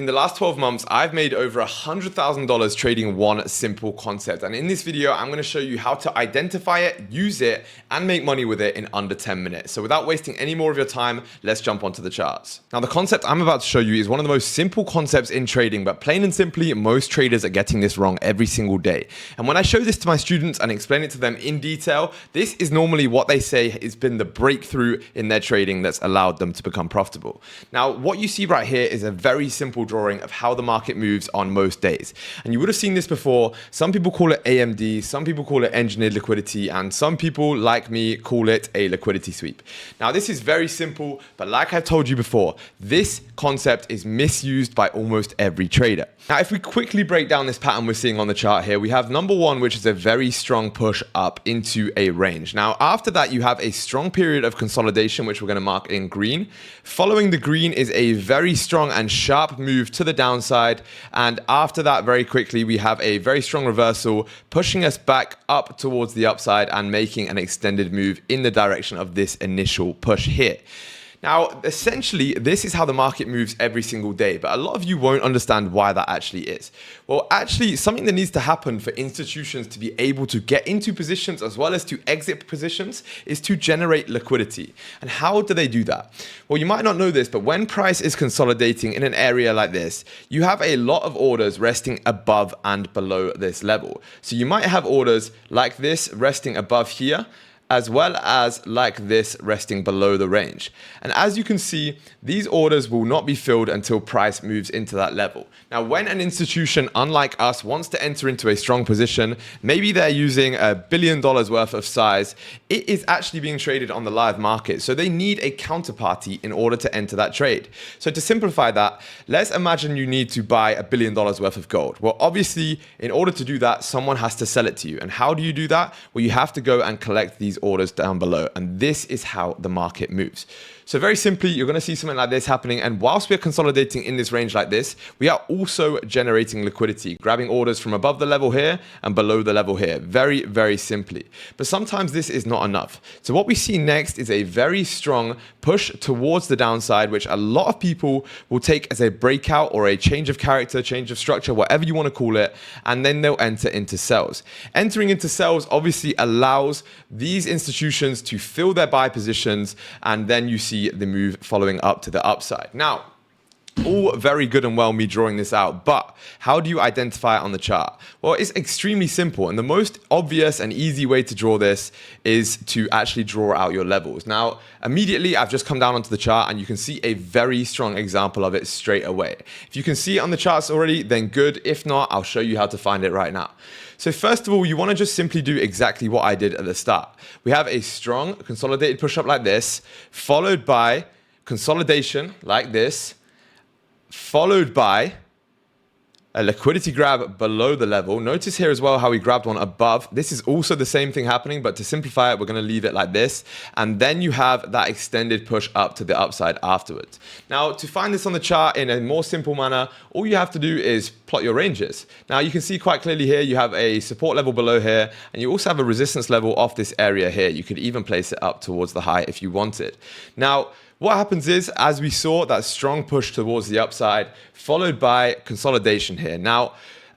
In the last 12 months, I've made over $100,000 trading one simple concept. And in this video, I'm going to show you how to identify it, use it, and make money with it in under 10 minutes. So without wasting any more of your time, let's jump onto the charts. Now, the concept I'm about to show you is one of the most simple concepts in trading, but plain and simply, most traders are getting this wrong every single day. And when I show this to my students and explain it to them in detail, this is normally what they say has been the breakthrough in their trading that's allowed them to become profitable. Now, what you see right here is a very simple drawing of how the market moves on most days. And you would have seen this before. Some people call it AMD, some people call it engineered liquidity, and some people like me call it a liquidity sweep. Now, this is very simple, but like I've told you before, this concept is misused by almost every trader. Now, if we quickly break down this pattern we're seeing on the chart here, we have number one, which is a very strong push up into a range. Now, after that, you have a strong period of consolidation, which we're going to mark in green. Following the green is a very strong and sharp move to the downside. And after that, very quickly, we have a very strong reversal, pushing us back up towards the upside and making an extended move in the direction of this initial push here. Now, essentially, this is how the market moves every single day, but a lot of you won't understand why that actually is. Well, actually, something that needs to happen for institutions to be able to get into positions as well as to exit positions is to generate liquidity. And how do they do that? Well, you might not know this, but when price is consolidating in an area like this, you have a lot of orders resting above and below this level. So you might have orders like this resting above here, as well as like this resting below the range. And as you can see, these orders will not be filled until price moves into that level. Now, when an institution unlike us wants to enter into a strong position, maybe they're using $1 billion worth of size, it is actually being traded on the live market. So they need a counterparty in order to enter that trade. So to simplify that, let's imagine you need to buy $1 billion worth of gold. Well, obviously, in order to do that, someone has to sell it to you. And how do you do that? Well, you have to go and collect these orders down below, and this is how the market moves. So very simply, you're going to see something like this happening, and whilst we're consolidating in this range like this, we are also generating liquidity, grabbing orders from above the level here and below the level here, very, very simply. But sometimes this is not enough. So what we see next is a very strong push towards the downside, which a lot of people will take as a breakout or a change of character, change of structure, whatever you want to call it, and then they'll enter into sells. Entering into sells obviously allows these institutions to fill their buy positions, and then you see the move following up to the upside. Now, all very good and well me drawing this out, but how do you identify it on the chart? Well, it's extremely simple, and the most obvious and easy way to draw this is to actually draw out your levels. Now, immediately I've just come down onto the chart and you can see a very strong example of it straight away. If you can see it on the charts already, then good. If not, I'll show you how to find it right now. So first of all, you want to just simply do exactly what I did at the start. We have a strong consolidated push up like this, followed by consolidation like this, followed by a liquidity grab below the level. Notice here as well how we grabbed one above. This is also the same thing happening, but to simplify it, we're going to leave it like this. And then you have that extended push up to the upside afterwards. Now, to find this on the chart in a more simple manner, all you have to do is plot your ranges. Now, you can see quite clearly here, you have a support level below here, and you also have a resistance level off this area here. You could even place it up towards the high if you wanted. Now, what happens is, as we saw, that strong push towards the upside, followed by consolidation here. Now,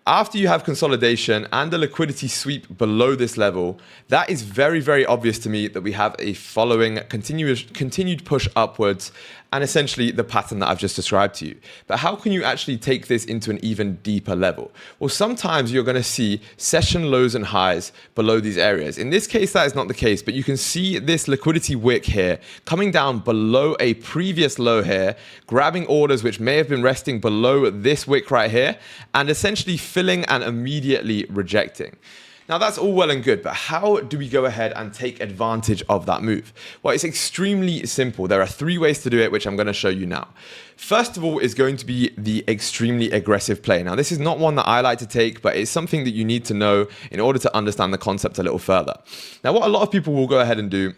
after you have consolidation and the liquidity sweep below this level, that is very, very obvious to me that we have a following continued push upwards, and essentially the pattern that I've just described to you. But how can you actually take this into an even deeper level? Well, sometimes you're going to see session lows and highs below these areas. In this case, that is not the case, but you can see this liquidity wick here coming down below a previous low here, grabbing orders which may have been resting below this wick right here, and essentially filling and immediately rejecting. Now, that's all well and good, but how do we go ahead and take advantage of that move? Well, it's extremely simple. There are 3 ways to do it, which I'm going to show you now. First of all is going to be the extremely aggressive play. Now, this is not one that I like to take, but it's something that you need to know in order to understand the concept a little further. Now, what a lot of people will go ahead and do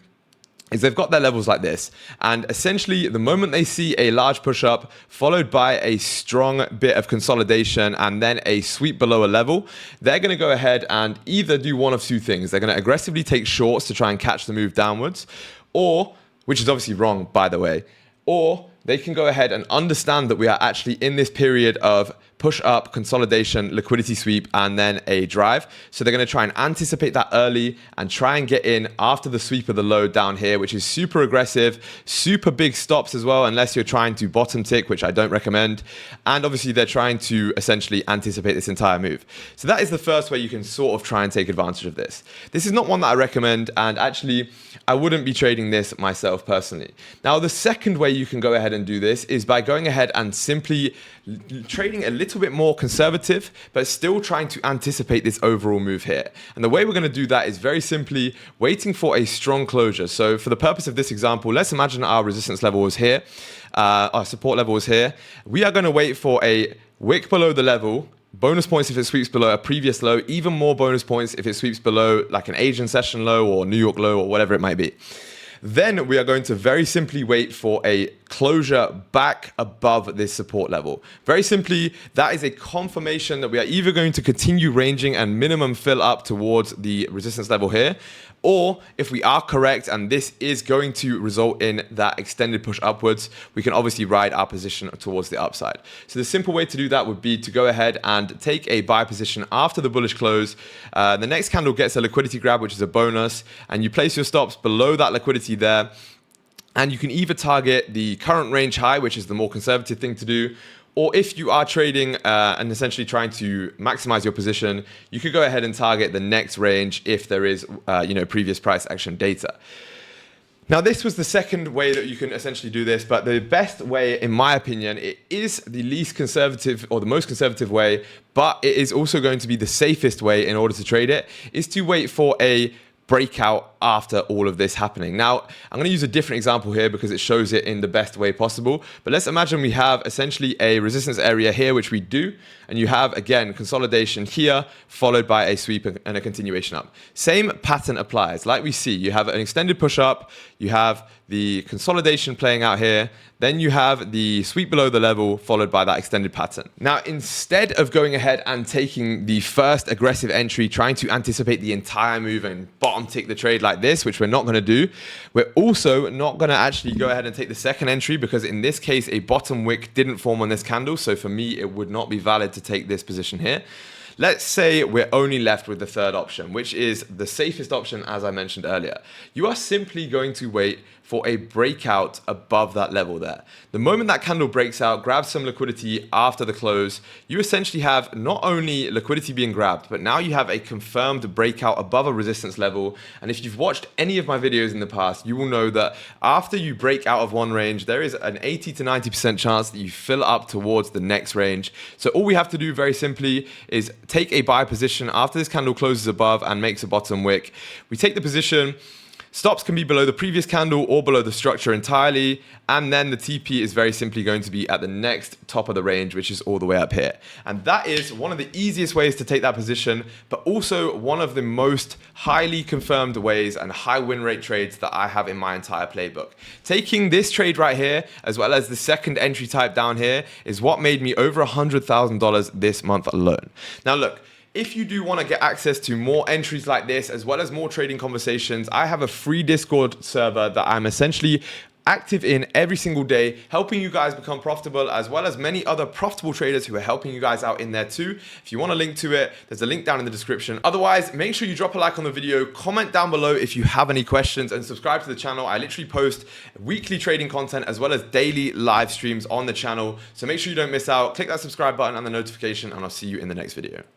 is they've got their levels like this, and essentially the moment they see a large push up followed by a strong bit of consolidation and then a sweep below a level, they're going to go ahead and either do one of 2 things. They're going to aggressively take shorts to try and catch the move downwards, or, which is obviously wrong by the way, or they can go ahead and understand that we are actually in this period of push up, consolidation, liquidity sweep, and then a drive. So they're going to try and anticipate that early and try and get in after the sweep of the low down here, which is super aggressive, super big stops as well, unless you're trying to bottom tick, which I don't recommend. And obviously they're trying to essentially anticipate this entire move. So that is the first way you can sort of try and take advantage of this. This is not one that I recommend, and actually I wouldn't be trading this myself personally. Now, the second way you can go ahead and do this is by going ahead and simply trading a little bit more conservative, but still trying to anticipate this overall move here. And the way we're going to do that is very simply waiting for a strong closure. So for the purpose of this example, let's imagine our resistance level is here, our support level is here. We are going to wait for a wick below the level, bonus points if it sweeps below a previous low, even more bonus points if it sweeps below like an Asian session low or New York low or whatever it might be. Then we are going to very simply wait for a closure back above this support level. Very simply, that is a confirmation that we are either going to continue ranging and minimum fill up towards the resistance level here, or if we are correct and this is going to result in that extended push upwards, we can obviously ride our position towards the upside. So the simple way to do that would be to go ahead and take a buy position after the bullish close. The next candle gets a liquidity grab, which is a bonus, and you place your stops below that liquidity there. And you can either target the current range high, which is the more conservative thing to do, or if you are trading and essentially trying to maximize your position, you could go ahead and target the next range if there is previous price action data. Now, this was the second way that you can essentially do this, but the best way, in my opinion, it is the least conservative or the most conservative way, but it is also going to be the safest way in order to trade it, is to wait for a breakout after all of this happening. Now, I'm going to use a different example here because it shows it in the best way possible. But let's imagine we have essentially a resistance area here, which we do, and you have, again, consolidation here, followed by a sweep and a continuation up. Same pattern applies. Like we see, you have an extended push up, you have the consolidation playing out here, then you have the sweep below the level followed by that extended pattern. Now, instead of going ahead and taking the first aggressive entry, trying to anticipate the entire move and bottom tick the trade like this, which we're not going to do, we're also not going to actually go ahead and take the second entry because in this case, a bottom wick didn't form on this candle. So for me, it would not be valid to take this position here. Let's say we're only left with the third option, which is the safest option, as I mentioned earlier. You are simply going to wait for a breakout above that level there. The moment that candle breaks out, grabs some liquidity after the close, you essentially have not only liquidity being grabbed, but now you have a confirmed breakout above a resistance level. And if you've watched any of my videos in the past, you will know that after you break out of one range, there is an 80 to 90% chance that you fill up towards the next range. So all we have to do very simply is take a buy position after this candle closes above and makes a bottom wick. We take the position. Stops can be below the previous candle or below the structure entirely. And then the TP is very simply going to be at the next top of the range, which is all the way up here. And that is one of the easiest ways to take that position, but also one of the most highly confirmed ways and high win rate trades that I have in my entire playbook. Taking this trade right here, as well as the second entry type down here, is what made me over $100,000 this month alone. Now look, if you do want to get access to more entries like this, as well as more trading conversations, I have a free Discord server that I'm essentially active in every single day, helping you guys become profitable, as well as many other profitable traders who are helping you guys out in there too. If you want a link to it, there's a link down in the description. Otherwise, make sure you drop a like on the video, comment down below if you have any questions, and subscribe to the channel. I literally post weekly trading content as well as daily live streams on the channel. So make sure you don't miss out. Click that subscribe button and the notification, and I'll see you in the next video.